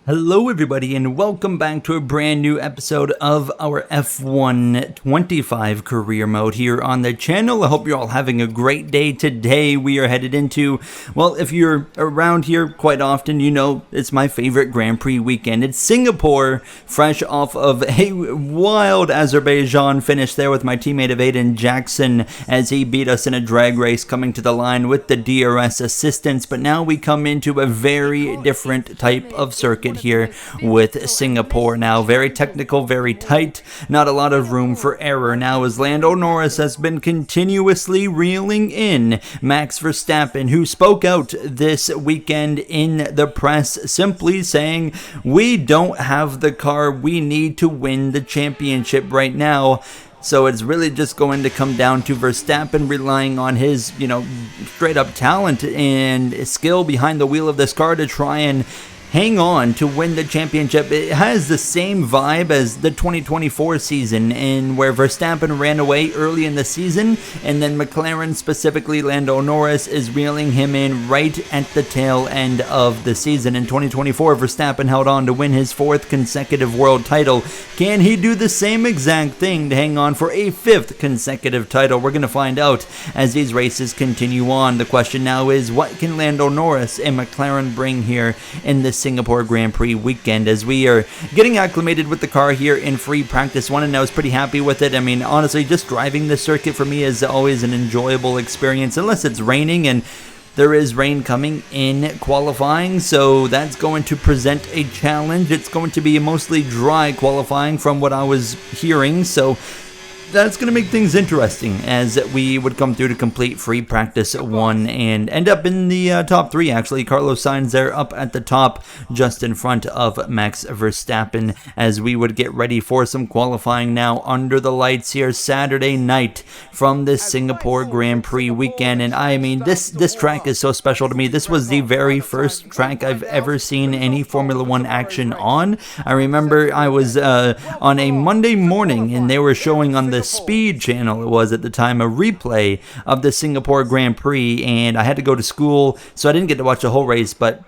Hello everybody and welcome back to a brand new episode of our F1 25 career mode here on the channel. I hope you're all having a great day. Today we are headed into, well, if you're around here quite often, you know it's my favorite Grand Prix weekend. It's Singapore, fresh off of a wild Azerbaijan finish there with my teammate of Aiden Jackson as he beat us in a drag race coming to the line with the DRS assistance. But now we come into a very different type of circuit here with Singapore. Now very technical, very tight, not a lot of room for error now as Lando Norris has been continuously reeling in Max Verstappen, who spoke out this weekend in the press simply saying, we don't have the car we need to win the championship right now. So it's really just going to come down to Verstappen relying on his, straight up talent and skill behind the wheel of this car to try and hang on to win the championship. It has the same vibe as the 2024 season, in where Verstappen ran away early in the season, and then McLaren, specifically Lando Norris, is reeling him in right at the tail end of the season. In 2024, Verstappen held on to win his fourth consecutive world title. Can he do the same exact thing to hang on for a fifth consecutive title? We're going to find out as these races continue on. The question now is, what can Lando Norris and McLaren bring here in this Singapore Grand Prix weekend, as we are getting acclimated with the car here in free practice one, and I was pretty happy with it. I mean, honestly, just driving this circuit for me is always an enjoyable experience, unless it's raining, and there is rain coming in qualifying, so that's going to present a challenge. It's going to be a mostly dry qualifying from what I was hearing, so that's going to make things interesting as we would come through to complete free practice one and end up in the top three. Actually, Carlos Sainz there up at the top just in front of Max Verstappen, as we would get ready for some qualifying now under the lights here Saturday night from this Singapore Grand Prix weekend. And I mean, this track is so special to me. This was the very first track I've ever seen any Formula One action on. I remember I was on a Monday morning and they were showing on the Speed channel, it was at the time, a replay of the Singapore Grand Prix, and I had to go to school, so I didn't get to watch the whole race, but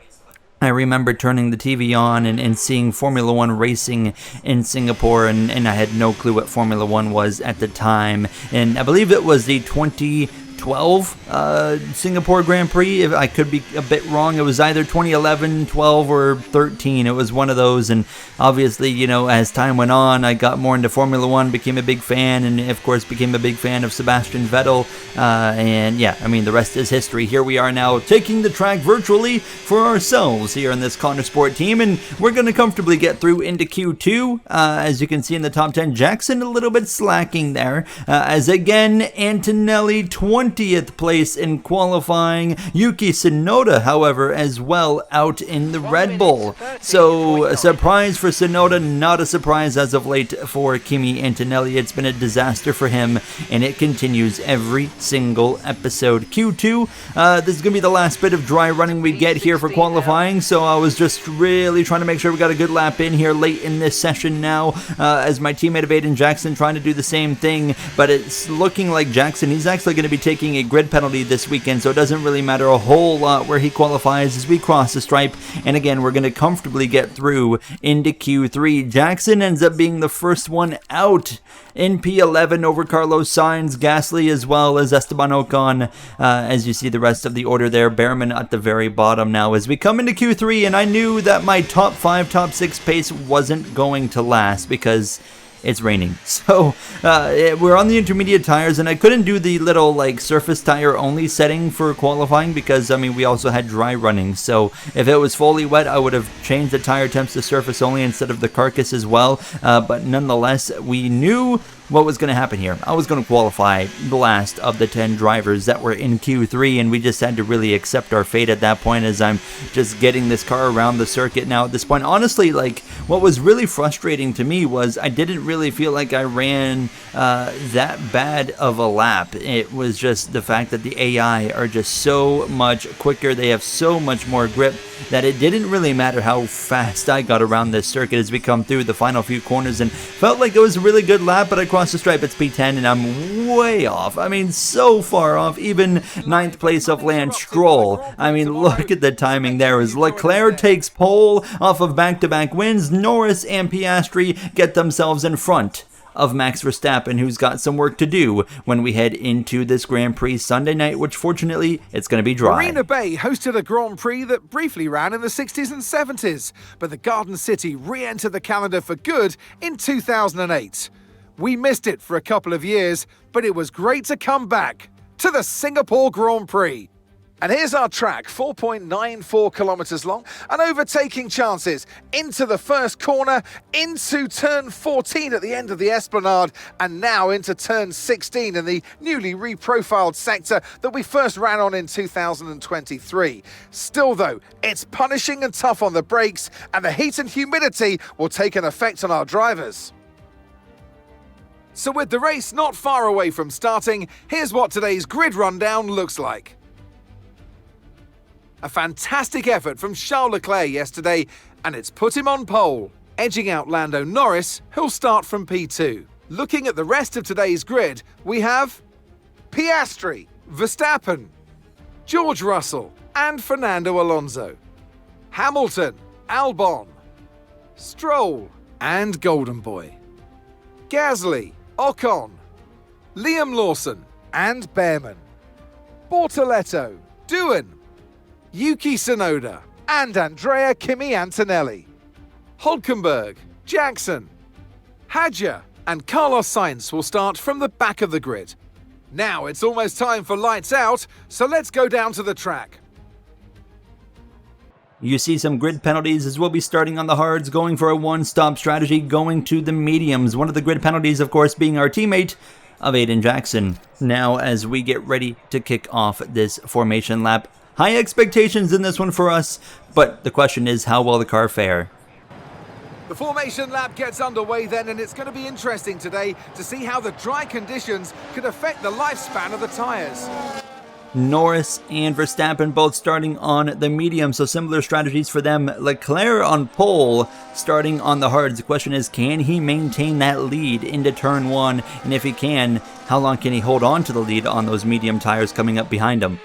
I remember turning the TV on and seeing Formula One racing in Singapore, and I had no clue what Formula One was at the time. And I believe it was the 2012 Singapore Grand Prix. If I could be a bit wrong, it was either 2011, 12, or 13. It was one of those, and obviously, as time went on, I got more into Formula One, became a big fan, and of course became a big fan of Sebastian Vettel, and yeah, I mean, the rest is history. Here we are now taking the track virtually for ourselves here in this Connor Sport team, and we're going to comfortably get through into Q2. As you can see in the top 10, Jackson a little bit slacking there, as again, Antonelli 20th place in qualifying. Yuki Tsunoda, however, as well out in the Red Bull. So a surprise for Tsunoda, not a surprise as of late for Kimi Antonelli. It's been a disaster for him, and it continues every single episode. Q2, this is going to be the last bit of dry running we get here for qualifying, so I was just really trying to make sure we got a good lap in here late in this session now, as my teammate of Aiden Jackson trying to do the same thing, but it's looking like Jackson, he's actually going to be taking a grid penalty this weekend, so it doesn't really matter a whole lot where he qualifies as we cross the stripe. And again, we're going to comfortably get through into Q3. Jackson ends up being the first one out in P11 over Carlos Sainz, Gasly, as well as Esteban Ocon. As you see the rest of the order there, Behrman at the very bottom now as we come into Q3, and I knew that my top 5, top 6 pace wasn't going to last because it's raining. So we're on the intermediate tires, and I couldn't do the little surface tire only setting for qualifying because I mean we also had dry running. So if it was fully wet, I would have changed the tire temps to surface only instead of the carcass as well. But nonetheless, we knew what was going to happen here. I was going to qualify the last of the 10 drivers that were in Q3, and we just had to really accept our fate at that point as I'm just getting this car around the circuit now at this point. Honestly, what was really frustrating to me was I didn't really feel like I ran that bad of a lap. It was just the fact that the AI are just so much quicker. They have so much more grip that it didn't really matter how fast I got around this circuit as we come through the final few corners, and felt like it was a really good lap, but I across the stripe, it's P10, and I'm way off. I mean, so far off. Even 9th place of Lance Stroll. I mean, look at the timing there as Leclerc takes pole off of back-to-back wins. Norris and Piastri get themselves in front of Max Verstappen, who's got some work to do when we head into this Grand Prix Sunday night, which fortunately, it's going to be dry. Marina Bay hosted a Grand Prix that briefly ran in the 60s and 70s, but the Garden City re-entered the calendar for good in 2008. We missed it for a couple of years, but it was great to come back to the Singapore Grand Prix. And here's our track, 4.94 kilometres long, and overtaking chances into the first corner, into turn 14 at the end of the Esplanade, and now into turn 16 in the newly reprofiled sector that we first ran on in 2023. Still though, it's punishing and tough on the brakes, and the heat and humidity will take an effect on our drivers. So with the race not far away from starting, here's what today's grid rundown looks like. A fantastic effort from Charles Leclerc yesterday, and it's put him on pole, edging out Lando Norris, who'll start from P2. Looking at the rest of today's grid, we have Piastri, Verstappen, George Russell, and Fernando Alonso, Hamilton, Albon, Stroll, and Golden Boy, Gasly, Ocon, Liam Lawson, and Behrman, Bortoletto, Doohan, Yuki Tsunoda, and Andrea Kimi Antonelli, Hülkenberg, Jackson, Hadjar, and Carlos Sainz will start from the back of the grid. Now it's almost time for lights out, so let's go down to the track. You see some grid penalties as we'll be starting on the hards, going for a one-stop strategy, going to the mediums. One of the grid penalties, of course, being our teammate of Aiden Jackson. Now, as we get ready to kick off this formation lap, high expectations in this one for us, but the question is, how will the car fare? The formation lap gets underway then, and it's going to be interesting today to see how the dry conditions could affect the lifespan of the tyres. Norris and Verstappen both starting on the medium, so similar strategies for them. Leclerc on pole, starting on the hards. The question is, can he maintain that lead into turn 1? And if he can, how long can he hold on to the lead on those medium tires coming up behind him?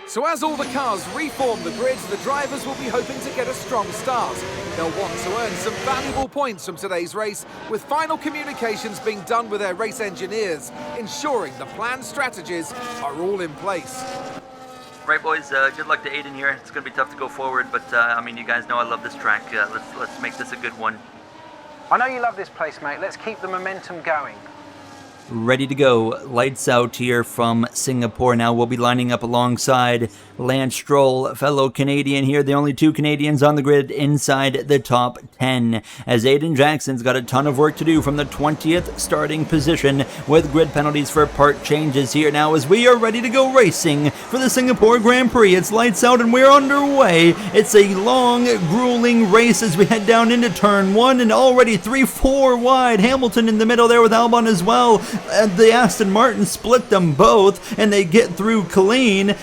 So as all the cars reform the grids, the drivers will be hoping to get a strong start. They'll want to earn some valuable points from today's race, with final communications being done with their race engineers, ensuring the planned strategies are all in place. Right, boys, good luck to Aiden here. It's going to be tough to go forward, but I mean, you guys know I love this track. Let's make this a good one. I know you love this place, mate. Let's keep the momentum going. Ready to go. Lights out here from Singapore. Now we'll be lining up alongside Lance Stroll, fellow Canadian here. The only two Canadians on the grid inside the top 10. As Aiden Jackson's got a ton of work to do from the 20th starting position, with grid penalties for part changes here now as we are ready to go racing for the Singapore Grand Prix. It's lights out and we're underway. It's a long, grueling race as we head down into turn 1, and already 3-4 wide. Hamilton in the middle there with Albon as well. The Aston Martin split them both, and they get through clean.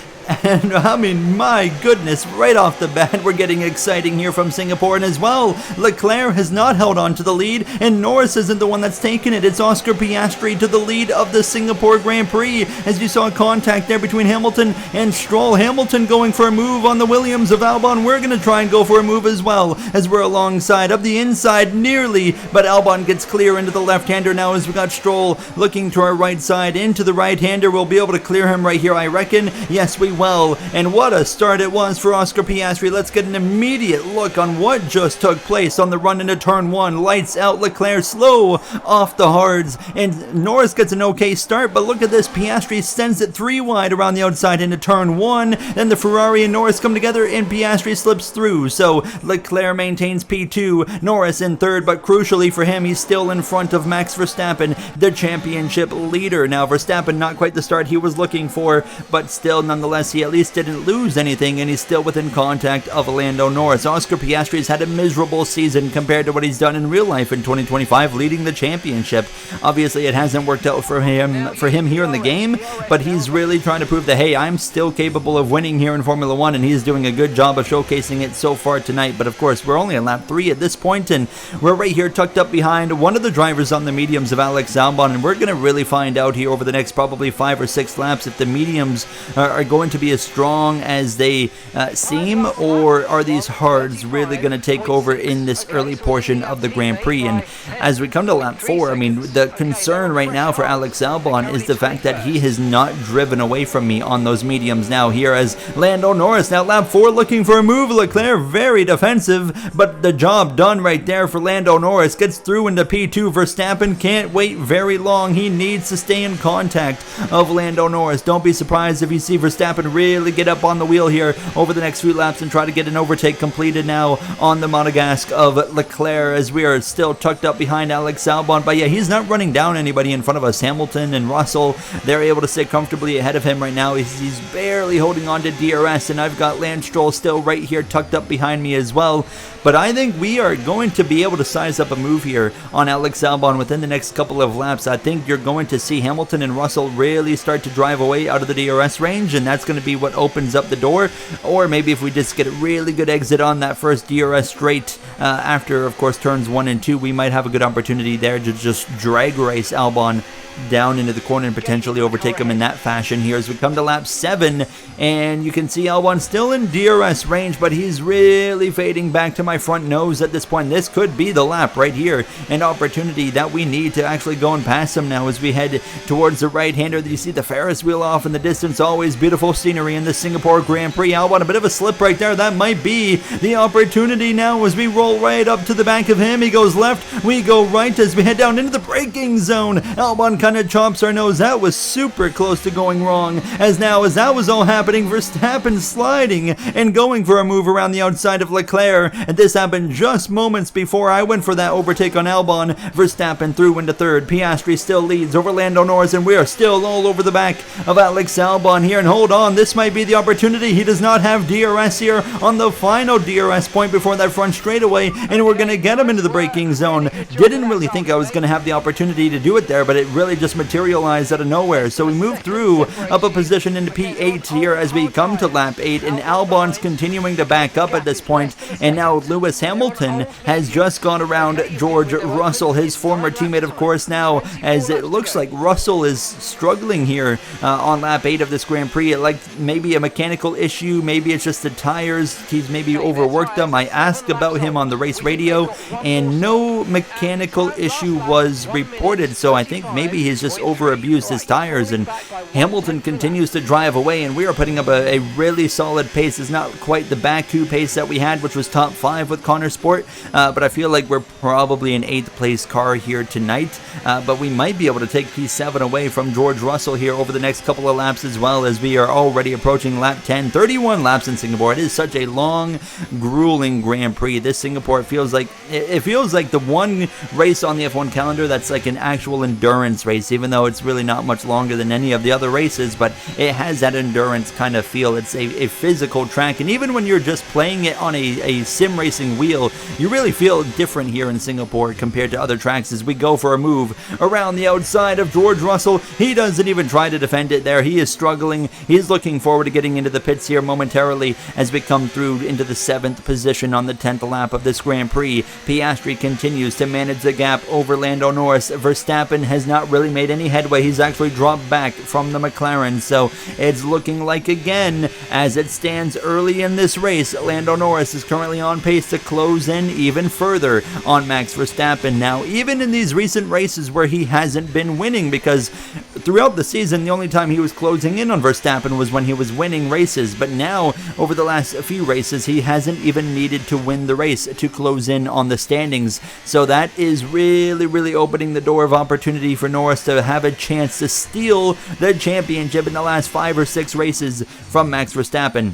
And I mean, my goodness, right off the bat, we're getting exciting here from Singapore. And as well, Leclerc has not held on to the lead, and Norris isn't the one that's taken it. It's Oscar Piastri to the lead of the Singapore Grand Prix. As you saw, contact there between Hamilton and Stroll. Hamilton going for a move on the Williams of Albon. We're going to try and go for a move as well, as we're alongside of the inside nearly, but Albon gets clear into the left-hander now as we got Stroll looking to our right side into the right-hander. We'll be able to clear him right here, I reckon. Yes, we well, and what a start it was for Oscar Piastri. Let's get an immediate look on what just took place on the run into turn 1. Lights out, Leclerc slow off the hards, and Norris gets an okay start, but look at this, Piastri sends it 3 wide around the outside into turn 1. Then the Ferrari and Norris come together and Piastri slips through, so Leclerc maintains P2, Norris in 3rd, but crucially for him, he's still in front of Max Verstappen, the championship leader. Now Verstappen not quite the start he was looking for, but still nonetheless DRS, he at least didn't lose anything, and he's still within contact of Lando Norris. Oscar Piastri's had a miserable season compared to what he's done in real life in 2025, leading the championship. Obviously, it hasn't worked out for him here in the game, but he's really trying to prove that, hey, I'm still capable of winning here in Formula 1, and he's doing a good job of showcasing it so far tonight. But of course, we're only on lap 3 at this point, and we're right here tucked up behind one of the drivers on the mediums of Alex Albon, and we're going to really find out here over the next probably 5 or 6 laps if the mediums are going to be as strong as they seem, or are these hards really going to take over in this early portion of the Grand Prix. And as we come to lap 4, I mean, the concern right now for Alex Albon is the fact that he has not driven away from me on those mediums now here as Lando Norris now lap 4 looking for a move. Leclerc very defensive, but the job done right there for Lando Norris. Gets through into P2. Verstappen can't wait very long. He needs to stay in contact of Lando Norris. Don't be surprised if you see Verstappen really get up on the wheel here over the next few laps and try to get an overtake completed now on the Monegasque of Leclerc, as we are still tucked up behind Alex Albon. But yeah, he's not running down anybody in front of us. Hamilton and Russell, they're able to stay comfortably ahead of him right now. He's barely holding on to DRS, and I've got Lance Stroll still right here tucked up behind me as well. But I think we are going to be able to size up a move here on Alex Albon within the next couple of laps. I think you're going to see Hamilton and Russell really start to drive away out of the DRS range, and that's going to be what opens up the door. Or maybe if we just get a really good exit on that first DRS straight after, of course, turns 1 and 2, we might have a good opportunity there to just drag race Albon down into the corner and potentially overtake him in that fashion here as we come to lap 7, and you can see Albon still in DRS range, but he's really fading back to my front nose at this point. This could be the lap right here, an opportunity that we need to actually go and pass him now as we head towards the right-hander. You see the Ferris wheel off in the distance. Always beautiful scenery in the Singapore Grand Prix. Albon, a bit of a slip right there. That might be the opportunity now as we roll right up to the back of him. He goes left, we go right as we head down into the braking zone. Albon kind of chops our nose. That was super close to going wrong, as now as that was all happening, Verstappen sliding and going for a move around the outside of Leclerc, and this happened just moments before I went for that overtake on Albon. Verstappen through into third. Piastri still leads over Lando Norris, and we are still all over the back of Alex Albon here, and hold on, this might be the opportunity. He does not have DRS here on the final DRS point before that front straightaway, and we're going to get him into the braking zone. Didn't really think I was going to have the opportunity to do it there, but it really just materialized out of nowhere. So we move through up a position into P8 here as we come to lap 8, and Albon's continuing to back up at this point, and now Lewis Hamilton has just gone around George Russell, his former teammate, of course, now, as it looks like Russell is struggling here on lap 8 of this Grand Prix. Like maybe a mechanical issue, maybe it's just the tires, he's maybe overworked them. I asked about him on the race radio, and no mechanical issue was reported, so I think maybe he's just over-abused his tires, and Hamilton continues to drive away, and we are putting up a really solid pace. It's not quite the Baku pace that we had, which was top 5 with Connor Sport, but I feel like we're probably an 8th place car here tonight, but we might be able to take P7 away from George Russell here over the next couple of laps as well, as we are already approaching lap 10. 31 laps in Singapore. It is such a long, grueling Grand Prix. This Singapore feels like the one race on the F1 calendar that's like an actual endurance race, even though it's really not much longer than any of the other races, but it has that endurance kind of feel. It's a physical track, and even when you're just playing it on a sim racing wheel, you really feel different here in Singapore compared to other tracks as we go for a move around the outside of George Russell. He doesn't even try to defend it there. He is struggling. He's looking forward to getting into the pits here momentarily as we come through into the 7th position on the 10th lap of this Grand Prix. Piastri continues to manage the gap over Lando Norris. Verstappen has not really made any headway. He's actually dropped back from the McLaren, so it's looking like, again, as it stands early in this race, Lando Norris is currently on pace to close in even further on Max Verstappen. Now, even in these recent races where he hasn't been winning, because throughout the season, the only time he was closing in on Verstappen was when he was winning races, but now, over the last few races, he hasn't even needed to win the race to close in on the standings, so that is really opening the door of opportunity for Norris to have a chance to steal the championship in the last 5 or 6 races from Max Verstappen.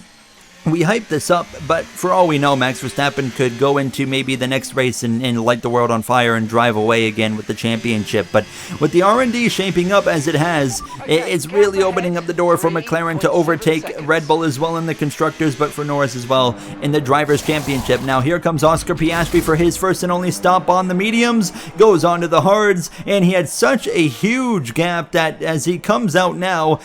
we hype this up, but for all we know, Max Verstappen could go into maybe the next race and light the world on fire and drive away again with the championship. But with the R&D shaping up as it has, it's really opening up the door for McLaren to overtake Red Bull as well in the Constructors, but for Norris as well in the Drivers' Championship. Now here comes Oscar Piastri for his first and only stop on the mediums, goes on to the hards, and he had such a huge gap that as he comes out now,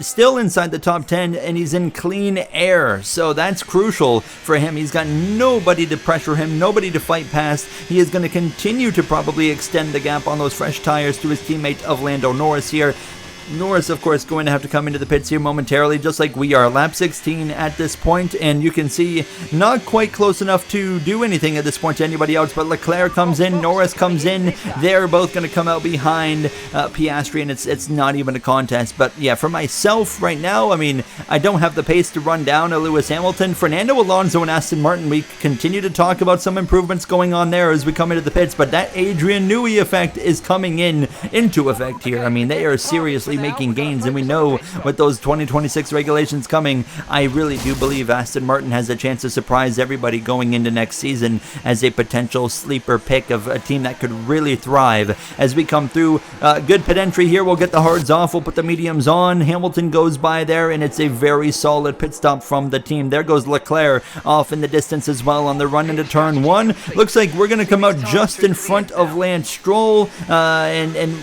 still inside the top 10, and he's in clean air. So that's crucial for him. He's got nobody to pressure him, nobody to fight past. He is going to continue to probably extend the gap on those fresh tires to his teammate of Lando Norris here. Norris, of course, going to have to come into the pits here momentarily, just like we are. Lap 16 at this point, and you can see not quite close enough to do anything at this point to anybody else, but Leclerc comes in, Norris comes in. They're both going to come out behind Piastri, and it's not even a contest. But yeah, for myself right now, I mean, I don't have the pace to run down a Lewis Hamilton. Fernando Alonso and Aston Martin, we continue to talk about some improvements going on there as we come into the pits, but that Adrian Newey effect is coming into effect here. I mean, they are seriously making gains, and we know with those 2026 regulations coming, I really do believe Aston Martin has a chance to surprise everybody going into next season as a potential sleeper pick of a team that could really thrive as we come through. Good pit entry here. We'll get the hards off, we'll put the mediums on. Hamilton goes by there, and it's a very solid pit stop from the team. There goes Leclerc off in the distance as well on the run into turn 1. Looks like we're going to come out just in front of Lance Stroll and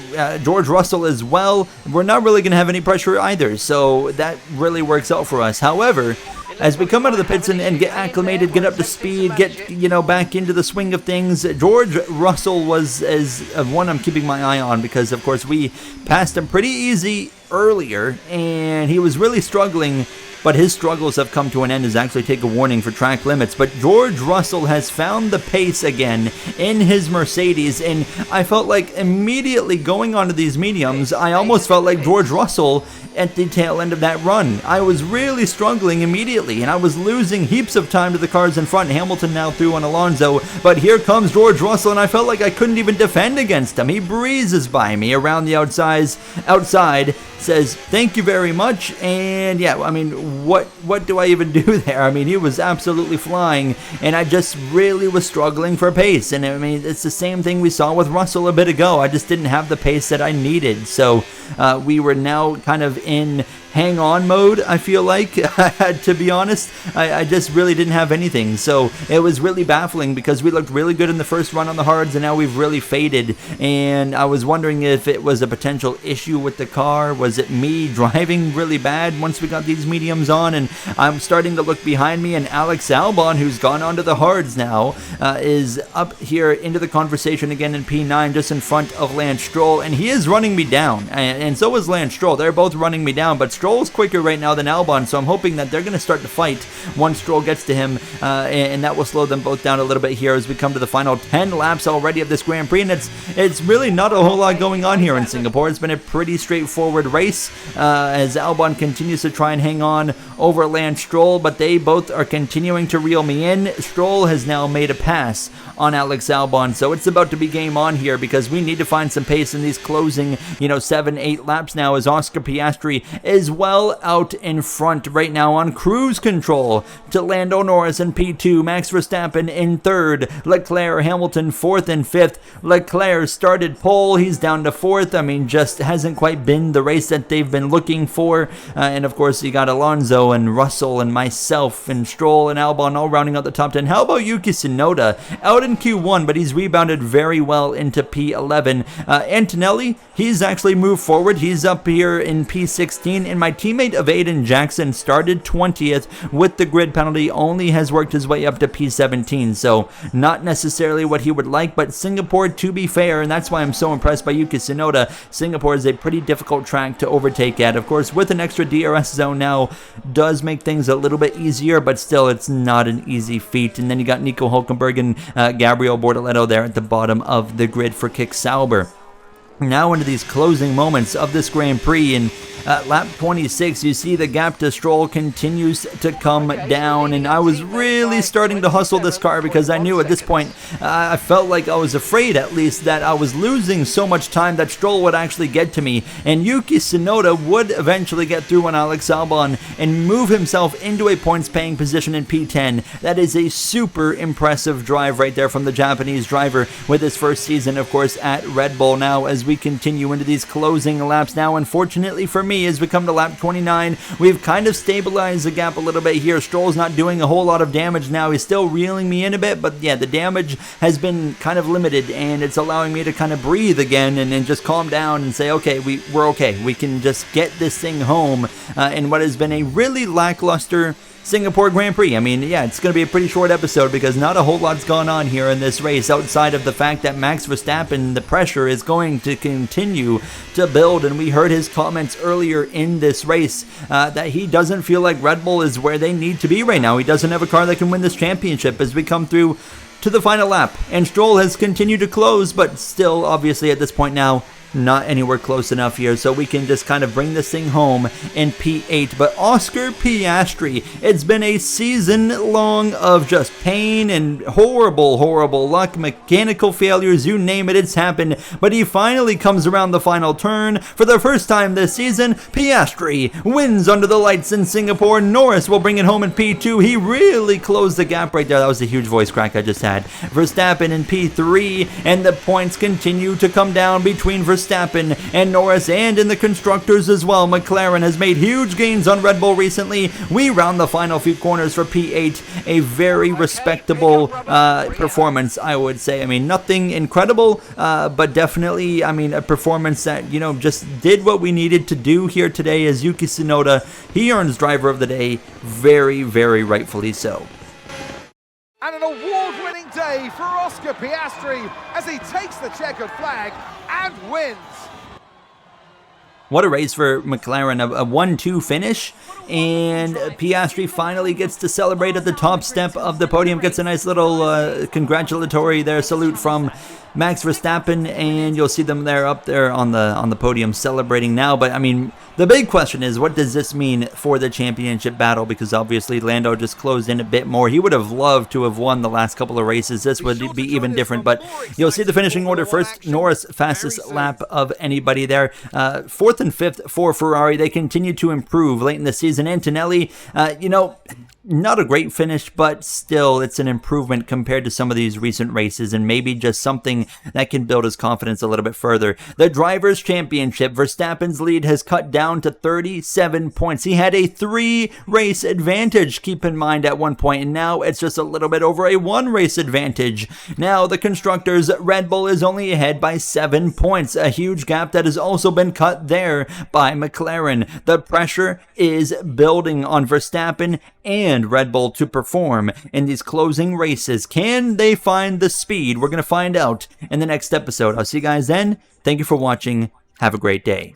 George Russell as well. We're not really going to have any pressure either, so that really works out for us. However, as we come out of the pits and get acclimated, get up to speed, get back into the swing of things, George Russell was one I'm keeping my eye on, because of course we passed him pretty easy earlier and he was really struggling, but his struggles have come to an end as actually take a warning for track limits. But George Russell has found the pace again in his Mercedes, and I felt like immediately going onto these mediums, I almost felt like George Russell at the tail end of that run. I was really struggling immediately, and I was losing heaps of time to the cars in front. Hamilton now through on Alonso, but here comes George Russell, and I felt like I couldn't even defend against him. He breezes by me around the outside, says thank you very much, and yeah, I mean, what do I even do there? I mean, he was absolutely flying, and I just really was struggling for pace. And I mean, it's the same thing we saw with Russell a bit ago. I just didn't have the pace that I needed, so we were now kind of in hang on mode, I feel like, to be honest. I just really didn't have anything, so it was really baffling because we looked really good in the first run on the hards, and now we've really faded. And I was wondering if it was a potential issue with the car. Was it me driving really bad once we got these mediums on? And I'm starting to look behind me, and Alex Albon, who's gone onto the hards now, is up here into the conversation again in P9, just in front of Lance Stroll, and he is running me down, and so is Lance Stroll. They're both running me down, but Stroll's quicker right now than Albon, so I'm hoping that they're going to start to fight once Stroll gets to him, and that will slow them both down a little bit here as we come to the final 10 laps already of this Grand Prix. And it's really not a whole lot going on here in Singapore. It's been a pretty straightforward race as Albon continues to try and hang on over Lance Stroll, but they both are continuing to reel me in. Stroll has now made a pass on Alex Albon, so it's about to be game on here because we need to find some pace in these closing 7-8 laps now, as Oscar Piastri is well out in front right now on cruise control to Lando Norris in P2, Max Verstappen in 3rd, Leclerc, Hamilton 4th and 5th. Leclerc started pole, he's down to 4th. I mean, just hasn't quite been the race that they've been looking for, and of course you got Alonso and Russell and myself and Stroll and Albon all rounding out the top 10. How about Yuki Tsunoda? Out in Q1, but he's rebounded very well into P11. Antonelli, he's actually moved forward. He's up here in P16, and my teammate of Aiden Jackson started 20th with the grid penalty, only has worked his way up to P17, so not necessarily what he would like, but Singapore, to be fair, and that's why I'm so impressed by Yuki Tsunoda, Singapore is a pretty difficult track to overtake at. Of course, with an extra DRS zone now, does make things a little bit easier, but still, it's not an easy feat. And then you got Nico Hulkenberg and Gabriel Bortoleto there at the bottom of the grid for Kick Sauber. Now into these closing moments of this Grand Prix, and at lap 26, you see the gap to Stroll continues to come down, and I was really starting to hustle this car because I knew at this point, I felt like I was afraid at least that I was losing so much time that Stroll would actually get to me, and Yuki Tsunoda would eventually get through on Alex Albon and move himself into a points-paying position in P10. That is a super impressive drive right there from the Japanese driver with his first season, of course, at Red Bull. Now, as we continue into these closing laps now, unfortunately for me, as we come to lap 29, we've kind of stabilized the gap a little bit here. Stroll's not doing a whole lot of damage now. He's still reeling me in a bit, but yeah, the damage has been kind of limited, and it's allowing me to kind of breathe again and then just calm down and say, okay, we're okay. We can just get this thing home in what has been a really lackluster Singapore Grand Prix. I mean, yeah, it's going to be a pretty short episode because not a whole lot's gone on here in this race outside of the fact that Max Verstappen, the pressure is going to continue to build, and we heard his comments earlier in this race that he doesn't feel like Red Bull is where they need to be right now. He doesn't have a car that can win this championship as we come through to the final lap, and Stroll has continued to close, but still, obviously, at this point now, not anywhere close enough here, so we can just kind of bring this thing home in P8. But Oscar Piastri, it's been a season long of just pain and horrible luck, mechanical failures, you name it, it's happened, but he finally comes around the final turn. For the first time this season, Piastri wins under the lights in Singapore. Norris will bring it home in P2. He really closed the gap right there. That was a huge voice crack I just had. Verstappen in P3, and the points continue to come down between Verstappen and Norris, and in the constructors as well. McLaren has made huge gains on Red Bull recently. We round the final few corners for P8. A very respectable performance, I would say. I mean, nothing incredible, but definitely, I mean, a performance that, you know, just did what we needed to do here today. As Yuki Tsunoda, he earns driver of the day, very rightfully so. And an award-winning day for Oscar Piastri as he takes the checkered flag and wins. What a race for McLaren, a 1-2 finish, and Piastri finally gets to celebrate at the top step of the podium, gets a nice little congratulatory there salute from Max Verstappen, and you'll see them there up there on the podium celebrating now. But I mean, the big question is, what does this mean for the championship battle? Because obviously Lando just closed in a bit more. He would have loved to have won the last couple of races. This would be even different. But you'll see the finishing order first. Norris, fastest lap of anybody there. Fourth and fifth for Ferrari. They continue to improve late in the season. Antonelli, you know, not a great finish, but still it's an improvement compared to some of these recent races, and maybe just something that can build his confidence a little bit further. The Drivers' Championship, Verstappen's lead has cut down to 37 points. He had a 3-race advantage, keep in mind, at one point, and now it's just a little bit over a 1-race advantage. Now the Constructors, Red Bull is only ahead by 7 points, a huge gap that has also been cut there by McLaren. The pressure is building on Verstappen and Red Bull to perform in these closing races. Can they find the speed? We're going to find out in the next episode. I'll see you guys then. Thank you for watching. Have a great day.